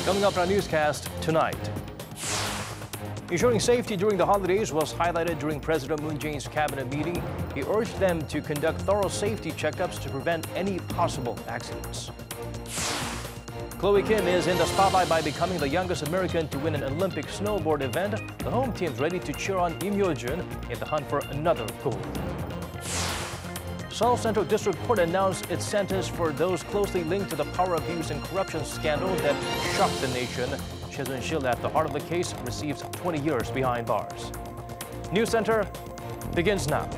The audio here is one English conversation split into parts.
Coming up in our newscast tonight. Ensuring safety during the holidays was highlighted during President Moon Jae-in's cabinet meeting. He urged them to conduct thorough safety checkups to prevent any possible accidents. Chloe Kim is in the spotlight by becoming the youngest American to win an Olympic snowboard event. The home team's ready to cheer on Im Hyo-jun in the hunt for another gold. Seoul Central District Court announced its sentence for those closely linked to the power abuse and corruption scandal that shocked the nation. Choi Soon-sil, at the heart of the case, receives 20 years behind bars. NEWSCENTER begins now.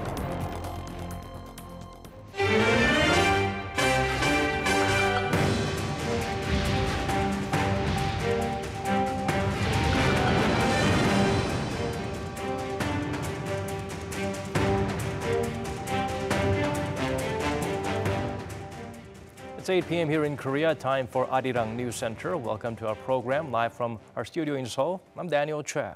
It's 8 p.m. here in Korea, time for Arirang News Center. Welcome to our program, live from our studio in Seoul. I'm Daniel Choi.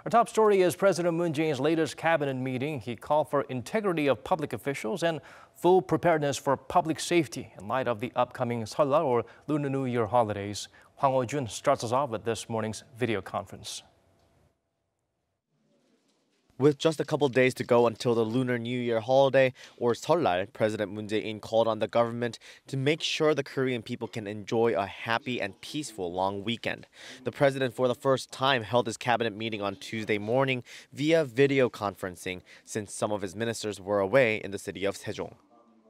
Our top story is President Moon Jae-in's latest cabinet meeting. He called for integrity of public officials and full preparedness for public safety in light of the upcoming Seollal, or Lunar New Year holidays. Hwang Ho-jun starts us off with this morning's video conference. With just a couple days to go until the Lunar New Year holiday, or Seollal, President Moon Jae-in called on the government to make sure the Korean people can enjoy a happy and peaceful long weekend. The president, for the first time, held his cabinet meeting on Tuesday morning via video conferencing, since some of his ministers were away in the city of Sejong.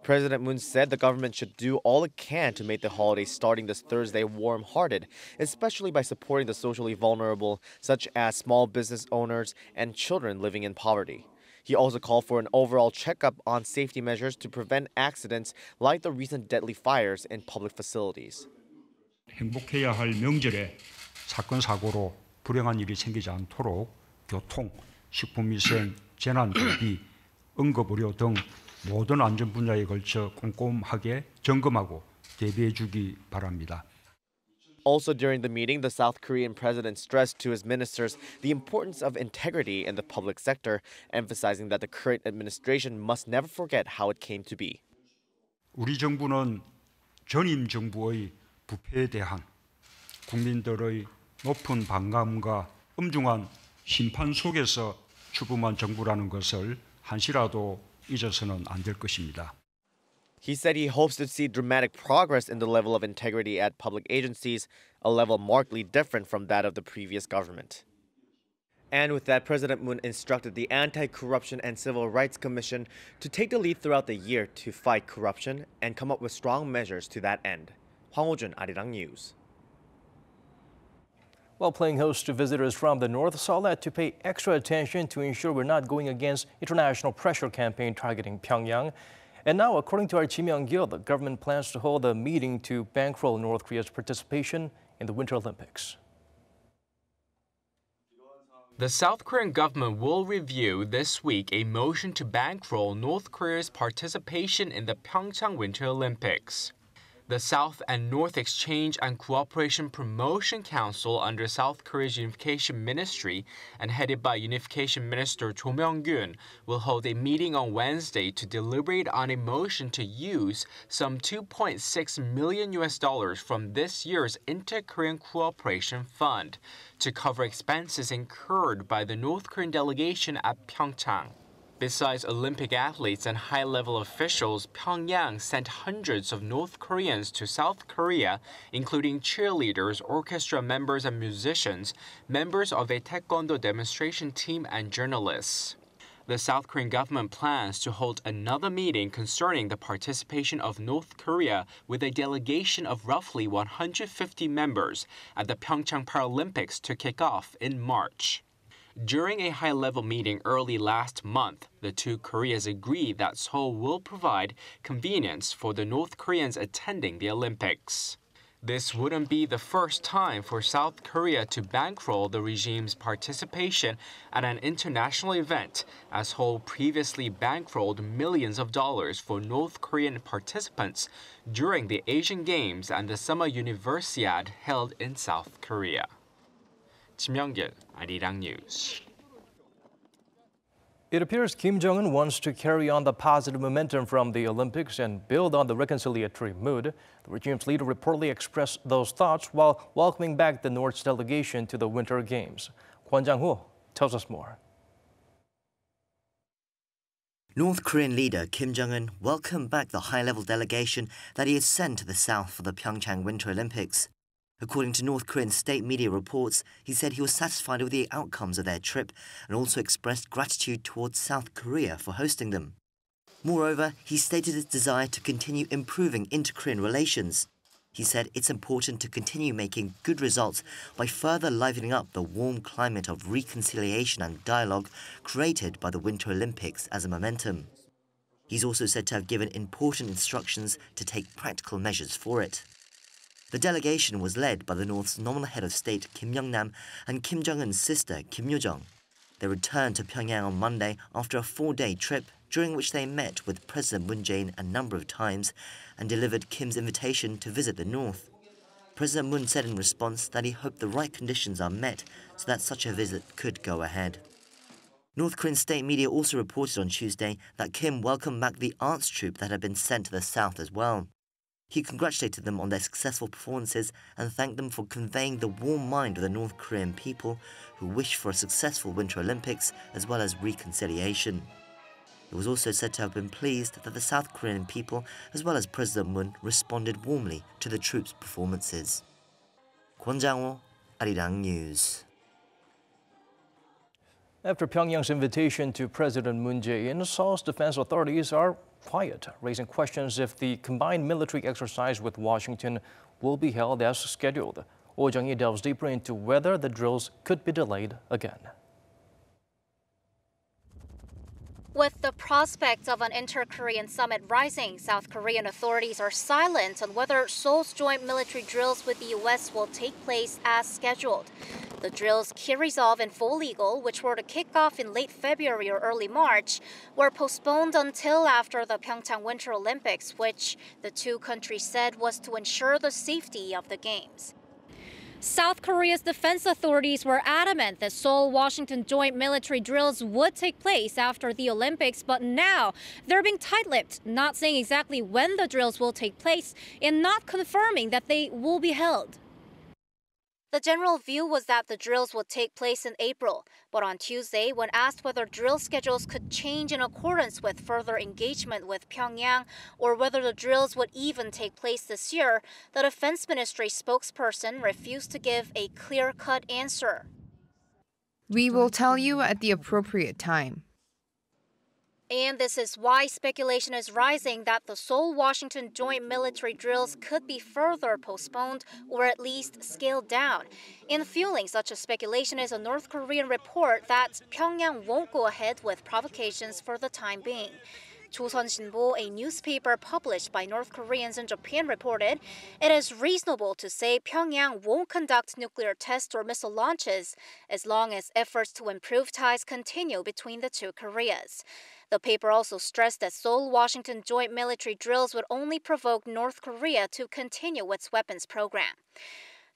President Moon said the government should do all it can to make the holiday starting this Thursday warm-hearted, especially by supporting the socially vulnerable, such as small business owners and children living in poverty. He also called for an overall checkup on safety measures to prevent accidents like the recent deadly fires in public facilities. 행복해야 할 명절에 사건 사고로 불행한 일이 생기지 않도록 교통, 식품위생, 재난대비, 응급의료 등 모든 안전 분야에 걸쳐 꼼꼼하게 점검하고 대비해 주기 바랍니다. Also during the meeting, the South Korean president stressed to his ministers the importance of integrity in the public sector, emphasizing that the current administration must never forget how it came to be. 우리 정부는 전임 정부의 부패에 대한 국민들의 높은 반감과 엄중한 심판 속에서 출범한 정부라는 것을 한시라도 잊어서는 안 될 것입니다. He said he hopes to see dramatic progress in the level of integrity at public agencies, a level markedly different from that of the previous government. And with that, President Moon instructed the Anti-Corruption and Civil Rights Commission to take the lead throughout the year to fight corruption and come up with strong measures to that end. Hwang Ho-jun, Arirang News. While playing host to visitors from the north, Seoul had to pay extra attention to ensure we're not going against international pressure campaign targeting Pyongyang. And now, according to our Kim Young-gil, the government plans to hold a meeting to bankroll North Korea's participation in the Winter Olympics. The South Korean government will review this week a motion to bankroll North Korea's participation in the PyeongChang Winter Olympics. The South and North Exchange and Cooperation Promotion Council under South Korea's Unification Ministry and headed by Unification Minister Cho Myung-gun will hold a meeting on Wednesday to deliberate on a motion to use some $2.6 million from this year's Inter-Korean Cooperation Fund to cover expenses incurred by the North Korean delegation at PyeongChang. Besides Olympic athletes and high-level officials, Pyongyang sent hundreds of North Koreans to South Korea, including cheerleaders, orchestra members and musicians, members of a taekwondo demonstration team and journalists. The South Korean government plans to hold another meeting concerning the participation of North Korea with a delegation of roughly 150 members at the PyeongChang Paralympics to kick off in March. During a high-level meeting early last month, the two Koreas agreed that Seoul will provide convenience for the North Koreans attending the Olympics. This wouldn't be the first time for South Korea to bankroll the regime's participation at an international event, as Seoul previously bankrolled millions of dollars for North Korean participants during the Asian Games and the Summer Universiade held in South Korea. Kim Young-gil, Arirang News. It appears Kim Jong-un wants to carry on the positive momentum from the Olympics and build on the reconciliatory mood. The regime's leader reportedly expressed those thoughts while welcoming back the North's delegation to the Winter Games. Kwon Jang-ho tells us more. North Korean leader Kim Jong-un welcomed back the high-level delegation that he had sent to the South for the PyeongChang Winter Olympics. According to North Korean state media reports, he said he was satisfied with the outcomes of their trip and also expressed gratitude towards South Korea for hosting them. Moreover, he stated his desire to continue improving inter-Korean relations. He said it's important to continue making good results by further livening up the warm climate of reconciliation and dialogue created by the Winter Olympics as a momentum. He's also said to have given important instructions to take practical measures for it. The delegation was led by the North's nominal head of state Kim Yong-nam and Kim Jong-un's sister Kim Yo-jong. They returned to Pyongyang on Monday after a 4-day trip, during which they met with President Moon Jae-in a number of times and delivered Kim's invitation to visit the North. President Moon said in response that he hoped the right conditions are met so that such a visit could go ahead. North Korean state media also reported on Tuesday that Kim welcomed back the arts troupe that had been sent to the South as well. He congratulated them on their successful performances and thanked them for conveying the warm mind of the North Korean people who wish for a successful Winter Olympics as well as reconciliation. It was also said to have been pleased that the South Korean people as well as President Moon responded warmly to the troops' performances. Kwon Jang-ho, Arirang News. After Pyongyang's invitation to President Moon Jae-in, Seoul's defense authorities are quiet, raising questions if the combined military exercise with Washington will be held as scheduled. Oh Jung-hee delves deeper into whether the drills could be delayed again. With the prospect of an inter-Korean summit rising, South Korean authorities are silent on whether Seoul's joint military drills with the U.S. will take place as scheduled. The drills Ki-Resolve and Full Eagle, which were to kick off in late February or early March, were postponed until after the PyeongChang Winter Olympics, which the two countries said was to ensure the safety of the Games. South Korea's defense authorities were adamant that Seoul-Washington joint military drills would take place after the Olympics, but now they're being tight-lipped, not saying exactly when the drills will take place and not confirming that they will be held. The general view was that the drills would take place in April, but on Tuesday, when asked whether drill schedules could change in accordance with further engagement with Pyongyang or whether the drills would even take place this year, the Defense Ministry spokesperson refused to give a clear-cut answer. We will tell you at the appropriate time. And this is why speculation is rising that the Seoul-Washington joint military drills could be further postponed or at least scaled down. In fueling such a speculation is a North Korean report that Pyongyang won't go ahead with provocations for the time being. Joseon-Sinbo, a newspaper published by North Koreans in Japan, reported it is reasonable to say Pyongyang won't conduct nuclear tests or missile launches as long as efforts to improve ties continue between the two Koreas. The paper also stressed that Seoul-Washington joint military drills would only provoke North Korea to continue its weapons program.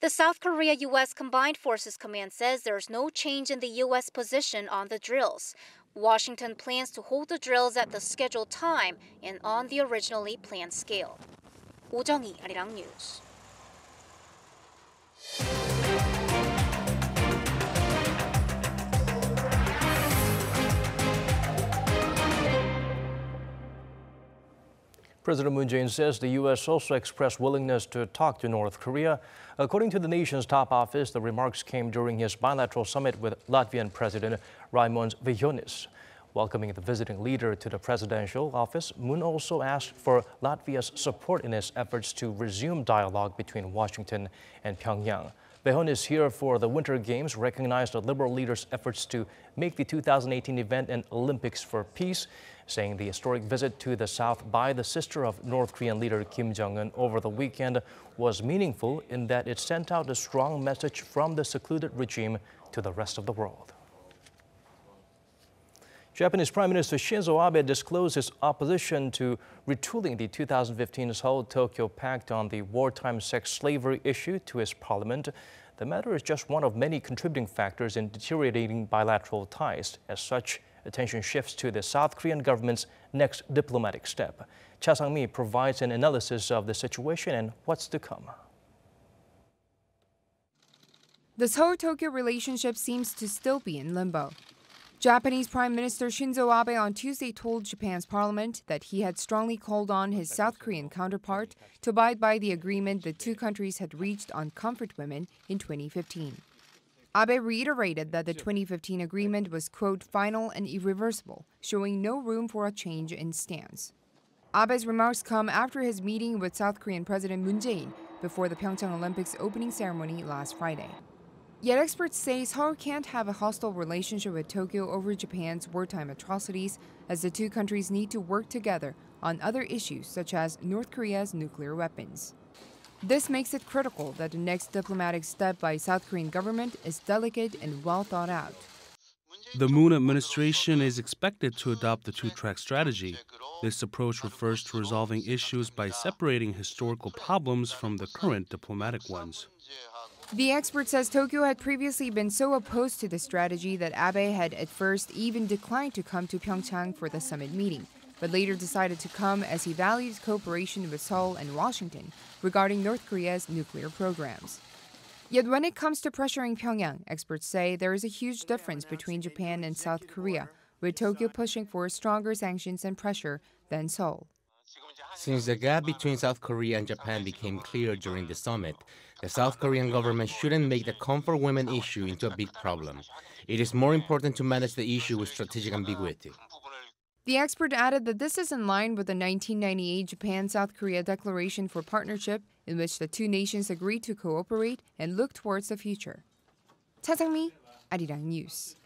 The South Korea-U.S. Combined Forces Command says there's no change in the U.S. position on the drills. Washington plans to hold the drills at the scheduled time and on the originally planned scale. Oh Jung-hee, Arirang News. President Moon Jae-in says the U.S. also expressed willingness to talk to North Korea. According to the nation's top office, the remarks came during his bilateral summit with Latvian President Raimonds Vījonis. Welcoming the visiting leader to the presidential office, Moon also asked for Latvia's support in its efforts to resume dialogue between Washington and Pyongyang. Vījonis here for the Winter Games recognized the Liberal leader's efforts to make the 2018 event an Olympics for peace, saying the historic visit to the South by the sister of North Korean leader Kim Jong-un over the weekend was meaningful in that it sent out a strong message from the secluded regime to the rest of the world. Japanese Prime Minister Shinzo Abe disclosed his opposition to retooling the 2015 Seoul-Tokyo Pact on the wartime sex slavery issue to his parliament. The matter is just one of many contributing factors in deteriorating bilateral ties. As such, attention shifts to the South Korean government's next diplomatic step. Cha Sang-mi provides an analysis of the situation and what's to come. The Seoul-Tokyo relationship seems to still be in limbo. Japanese Prime Minister Shinzo Abe on Tuesday told Japan's parliament that he had strongly called on his South Korean counterpart to abide by the agreement the two countries had reached on comfort women in 2015. Abe reiterated that the 2015 agreement was, quote, final and irreversible, showing no room for a change in stance. Abe's remarks come after his meeting with South Korean President Moon Jae-in before the PyeongChang Olympics opening ceremony last Friday. Yet experts say Seoul can't have a hostile relationship with Tokyo over Japan's wartime atrocities, as the two countries need to work together on other issues such as North Korea's nuclear weapons. This makes it critical that the next diplomatic step by South Korean government is delicate and well thought out. The Moon administration is expected to adopt the two-track strategy. This approach refers to resolving issues by separating historical problems from the current diplomatic ones. The expert says Tokyo had previously been so opposed to the strategy that Abe had at first even declined to come to PyeongChang for the summit meeting, but later decided to come as he valued cooperation with Seoul and Washington regarding North Korea's nuclear programs. Yet when it comes to pressuring Pyongyang, experts say there is a huge difference between Japan and South Korea, with Tokyo pushing for stronger sanctions and pressure than Seoul. Since the gap between South Korea and Japan became clear during the summit, the South Korean government shouldn't make the comfort women issue into a big problem. It is more important to manage the issue with strategic ambiguity. The expert added that this is in line with the 1998 Japan-South Korea Declaration for Partnership, in which the two nations agreed to cooperate and look towards the future. Cha Sang-mi, Arirang News.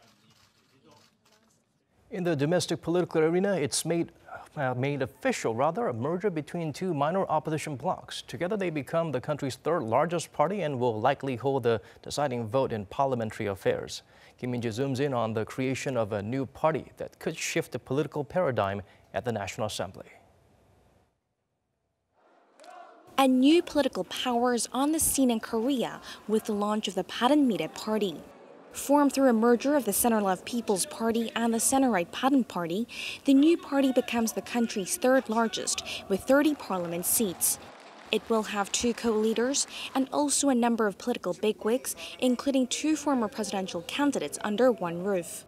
In the domestic political arena, it's made official, a merger between two minor opposition blocs. Together they become the country's third largest party and will likely hold the deciding vote in parliamentary affairs. Kim Min-ji zooms in on the creation of a new party that could shift the political paradigm at the National Assembly. A new political power is on the scene in Korea with the launch of the pact party. Formed through a merger of the center-left People's Party and the center-right Pact Party, the new party becomes the country's third largest, with 30 parliament seats. It will have two co-leaders and also a number of political bigwigs, including two former presidential candidates under one roof.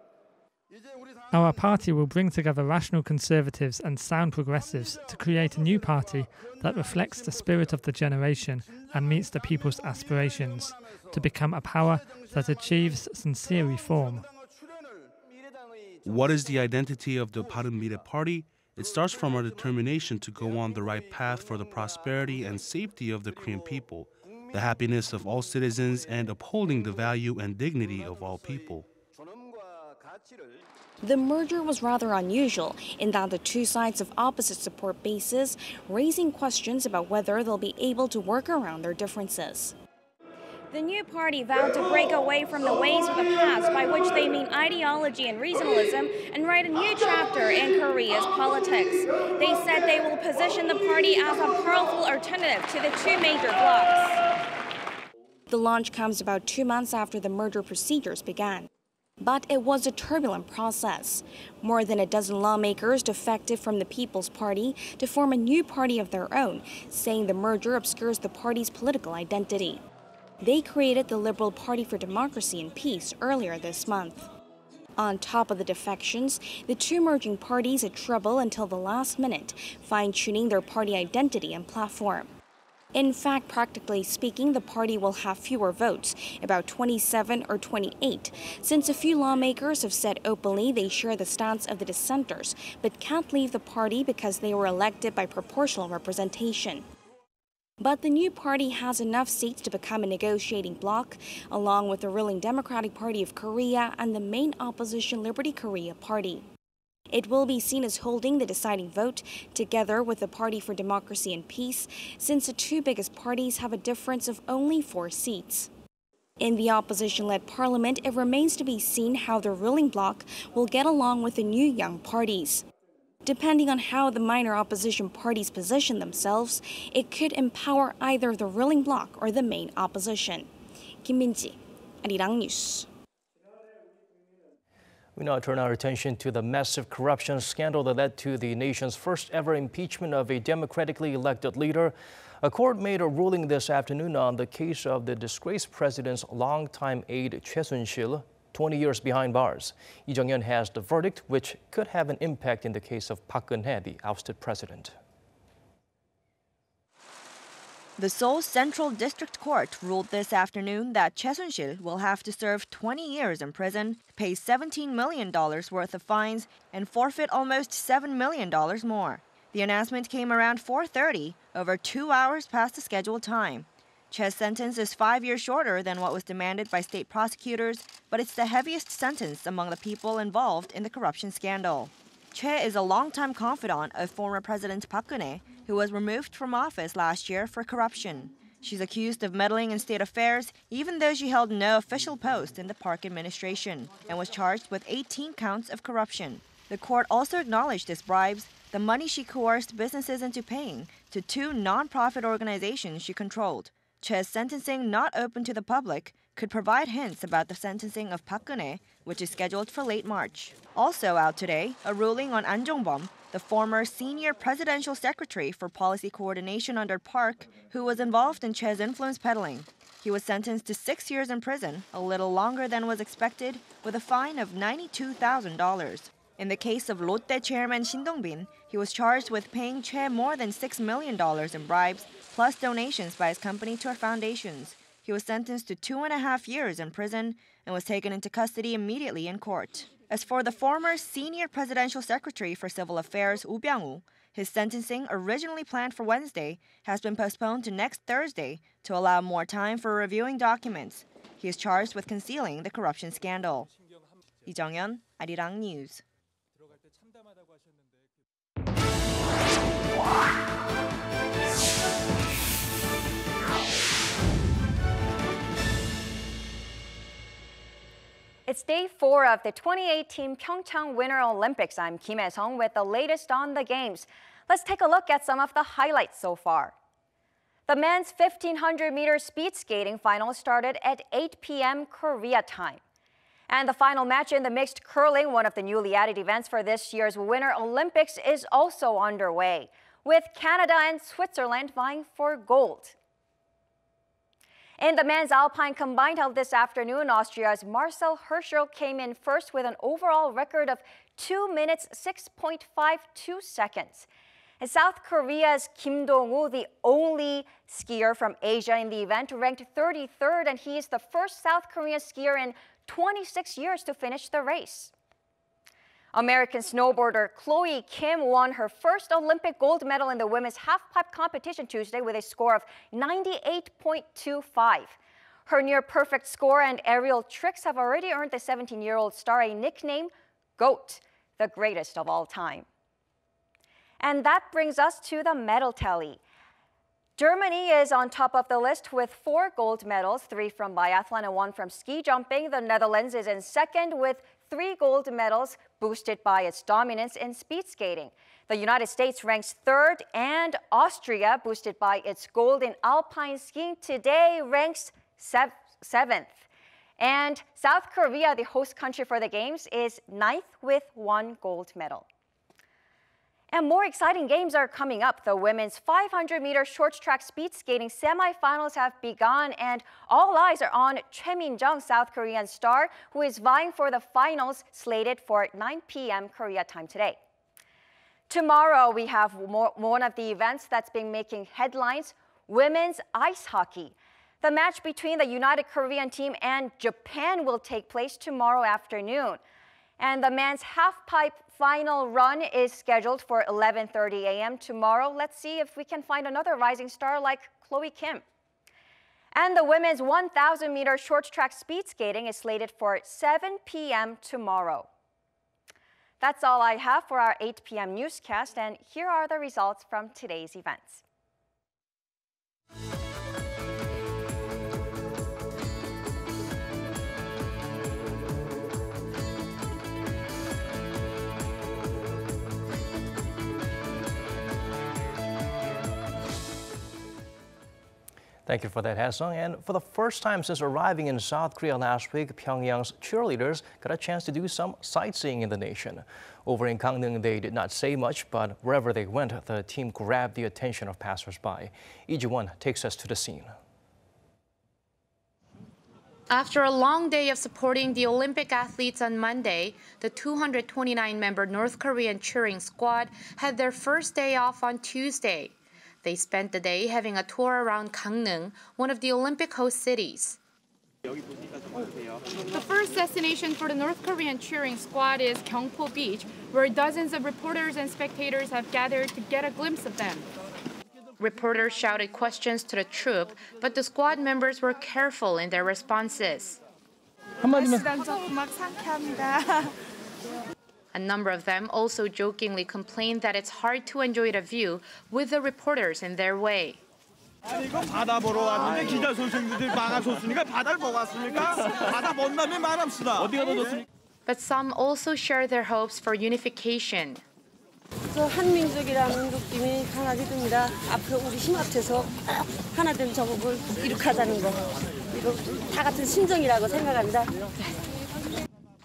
Our party will bring together rational conservatives and sound progressives to create a new party that reflects the spirit of the generation and meets the people's aspirations, to become a power that achieves sincere reform. What is the identity of the pact party? It starts from our determination to go on the right path for the prosperity and safety of the Korean people, the happiness of all citizens, and upholding the value and dignity of all people. The merger was rather unusual in that the two sides have opposite support bases, raising questions about whether they'll be able to work around their differences. The new party vowed to break away from the ways of the past, by which they mean ideology and regionalism, and write a new chapter in Korea's politics. They said they will position the party as a powerful alternative to the two major blocs. The launch comes about 2 months after the merger procedures began. But it was a turbulent process. More than a dozen lawmakers defected from the People's Party to form a new party of their own, saying the merger obscures the party's political identity. They created the Liberal Party for Democracy and Peace earlier this month. On top of the defections, the two merging parties had trouble until the last minute, fine-tuning their party identity and platform. In fact, practically speaking, the party will have fewer votes, about 27 or 28, since a few lawmakers have said openly they share the stance of the dissenters, but can't leave the party because they were elected by proportional representation. But the new party has enough seats to become a negotiating bloc, along with the ruling Democratic Party of Korea and the main opposition Liberty Korea Party. It will be seen as holding the deciding vote, together with the Party for Democracy and Peace, since the two biggest parties have a difference of only 4 seats. In the opposition-led parliament, it remains to be seen how the ruling bloc will get along with the new young parties. Depending on how the minor opposition parties position themselves, it could empower either the ruling bloc or the main opposition. Kim Min-ji, Arirang News. We now turn our attention to the massive corruption scandal that led to the nation's first ever impeachment of a democratically elected leader. A court made a ruling this afternoon on the case of the disgraced president's longtime aide Choi Soon-sil, 20 years behind bars. Jong-un has the verdict, which could have an impact in the case of Park Geun-hye, the ousted president. The Seoul Central District Court ruled this afternoon that Choi Soon-sil will have to serve 20 years in prison, pay $17 million worth of fines, and forfeit almost $7 million more. The announcement came around 4:30, over 2 hours past the scheduled time. Choi's sentence is 5 years shorter than what was demanded by state prosecutors, but it's the heaviest sentence among the people involved in the corruption scandal. Choi is a longtime confidant of former President Park Geun-hye, who was removed from office last year for corruption. She's accused of meddling in state affairs, even though she held no official post in the Park administration, and was charged with 18 counts of corruption. The court also acknowledged as bribes the money she coerced businesses into paying to 2 non-profit organizations she controlled. Choi's sentencing, not open to the public, could provide hints about the sentencing of Park Geun-hye, which is scheduled for late March. Also out today, a ruling on An Jong-bum, the former senior presidential secretary for policy coordination under Park, who was involved in Choi's influence peddling. He was sentenced to 6 years in prison, a little longer than was expected, with a fine of $92,000. In the case of Lotte chairman Shin Dong-bin, he was charged with paying Choi more than $6 million in bribes, plus donations by his company to her foundations. He was sentenced to 2.5 years in prison and was taken into custody immediately in court. As for the former senior presidential secretary for civil affairs, Woo Byung-woo, his sentencing, originally planned for Wednesday, has been postponed to next Thursday to allow more time for reviewing documents. He is charged with concealing the corruption scandal. Lee Jong-un, Arirang News. It's day 4 of the 2018 PyeongChang Winter Olympics. I'm Kim Hae-sung with the latest on the games. Let's take a look at some of the highlights so far. The men's 1500-meter speed skating final started at 8 p.m. Korea time. And the final match in the mixed curling, one of the newly added events for this year's Winter Olympics, is also underway, with Canada and Switzerland vying for gold. In the men's alpine combined held this afternoon, Austria's Marcel Hirscher came in first with an overall record of 2 minutes 6.52 seconds. And South Korea's Kim Dong-woo, the only skier from Asia in the event, ranked 33rd, and he is the first South Korean skier in 26 years to finish the race. American snowboarder Chloe Kim won her first Olympic gold medal in the women's halfpipe competition Tuesday with a score of 98.25. Her near-perfect score and aerial tricks have already earned the 17-year-old star a nickname, GOAT, the greatest of all time. And that brings us to the medal tally. Germany is on top of the list with 4 gold medals, 3 from biathlon and 1 from ski jumping. The Netherlands is in second with 3 gold medals, boosted by its dominance in speed skating. The United States ranks 3rd, and Austria, boosted by its gold in alpine skiing today, ranks 7th. And South Korea, the host country for the Games, is 9th with 1 gold medal. And more exciting games are coming up. The women's 500-meter short track speed skating semifinals have begun, and all eyes are on Choi Min-jung, South Korean star, who is vying for the finals slated for 9 p.m. Korea time today. Tomorrow, we have one of the events that's been making headlines, women's ice hockey. The match between the United Korean team and Japan will take place tomorrow afternoon. And the men's halfpipe final run is scheduled for 11:30 a.m. tomorrow. Let's see if we can find another rising star like Chloe Kim. And the women's 1,000-meter short track speed skating is slated for 7 p.m. tomorrow. That's all I have for our 8 p.m. newscast, and here are the results from today's events. Thank you for that, Ha-sung. And for the first time since arriving in South Korea last week, Pyongyang's cheerleaders got a chance to do some sightseeing in the nation. Over in Gangneung, they did not say much, but wherever they went, the team grabbed the attention of passers-by. Jong-un takes us to the scene. After a long day of supporting the Olympic athletes on Monday, the 229-member North Korean cheering squad had their first day off on Tuesday. They spent the day having a tour around Gangneung, one of the Olympic host cities. The first destination for the North Korean cheering squad is Gyeongpo Beach, where dozens of reporters and spectators have gathered to get a glimpse of them. Reporters shouted questions to the troupe, but the squad members were careful in their responses. A number of them also jokingly complained that it's hard to enjoy the view with the reporters in their way. But some also share their hopes for unification. 한민족이라는 느낌이 강하게 듭니다. 앞으로 우리 힘 합쳐서 하나 된 조국을 이룩하자는 거. 이거 다 같은 심정이라고 생각합니다.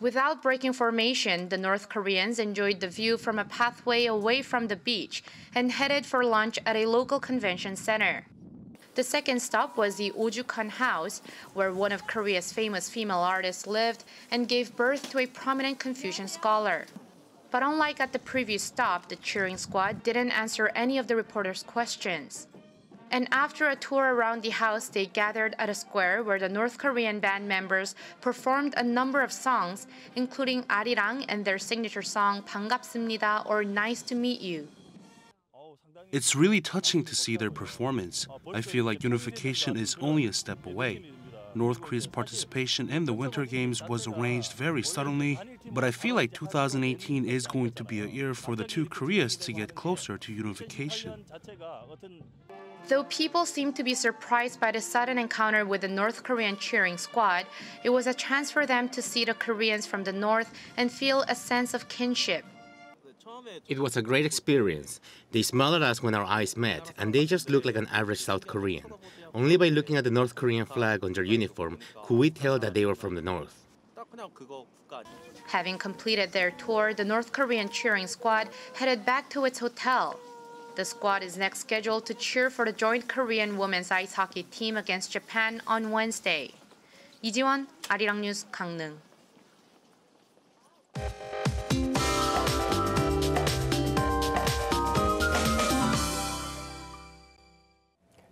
Without breaking formation, the North Koreans enjoyed the view from a pathway away from the beach and headed for lunch at a local convention center. The second stop was the Ojukan House, where one of Korea's famous female artists lived and gave birth to a prominent Confucian scholar. But unlike at the previous stop, the cheering squad didn't answer any of the reporters' questions. And after a tour around the house, they gathered at a square where the North Korean band members performed a number of songs, including Arirang and their signature song 반갑습니다 or Nice to Meet You. It's really touching to see their performance. I feel like unification is only a step away. North Korea's participation in the Winter Games was arranged very suddenly, but I feel like 2018 is going to be a year for the two Koreas to get closer to unification. Though people seemed to be surprised by the sudden encounter with the North Korean cheering squad, it was a chance for them to see the Koreans from the north and feel a sense of kinship. It was a great experience. They smiled at us when our eyes met, and they just looked like an average South Korean. Only by looking at the North Korean flag on their uniform could we tell that they were from the north. Having completed their tour, the North Korean cheering squad headed back to its hotel. The squad is next scheduled to cheer for the joint Korean women's ice hockey team against Japan on Wednesday. 이지원, 아리랑 뉴스 강릉.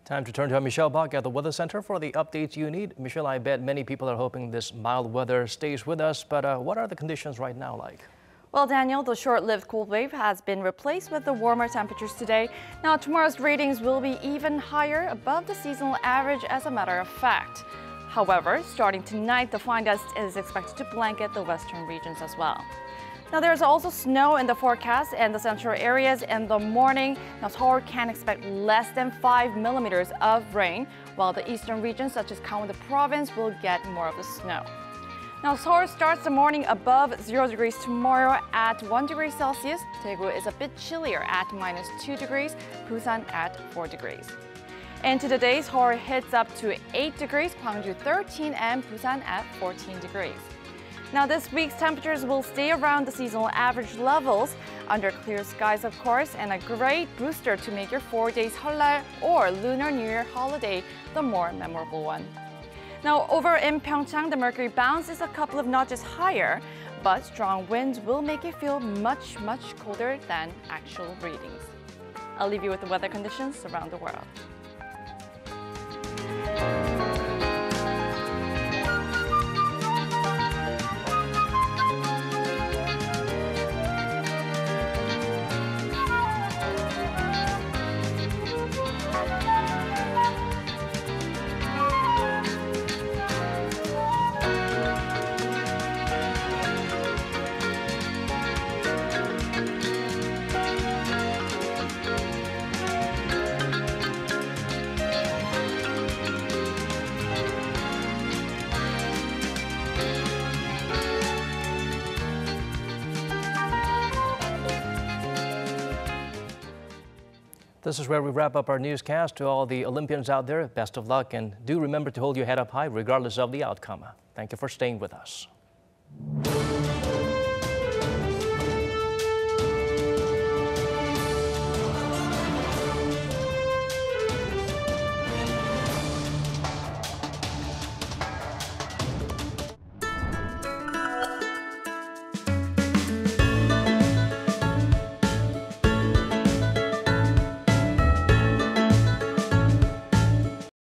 Time to turn to Michelle Bach at the Weather Center for the updates you need. Michelle, I bet many people are hoping this mild weather stays with us, but what are the conditions right now like? Well, Daniel, the short-lived cold wave has been replaced with the warmer temperatures today. Now, tomorrow's ratings will be even higher, above the seasonal average as a matter of fact. However, starting tonight, the fine dust is expected to blanket the western regions as well. Now, there's also snow in the forecast in the central areas in the morning. Now, Seoul can expect less than 5 millimeters of rain, while the eastern regions, such as Gangneung province, will get more of the snow. Now, Seoul starts the morning above 0 degrees tomorrow at 1 degree Celsius. Daegu is a bit chillier at -2 degrees, Busan at 4 degrees. Into the day, Seoul hits up to 8 degrees, Gwangju 13, and Busan at 14 degrees. Now, this week's temperatures will stay around the seasonal average levels under clear skies, of course, and a great booster to make your 4 days Seollal or Lunar New Year holiday the more memorable one. Now, over in PyeongChang, the mercury bounces a couple of notches higher, but strong winds will make it feel much, much colder than actual readings. I'll leave you with the weather conditions around the world. This is where we wrap up our newscast. To all the Olympians out there, best of luck, and do remember to hold your head up high regardless of the outcome. Thank you for staying with us.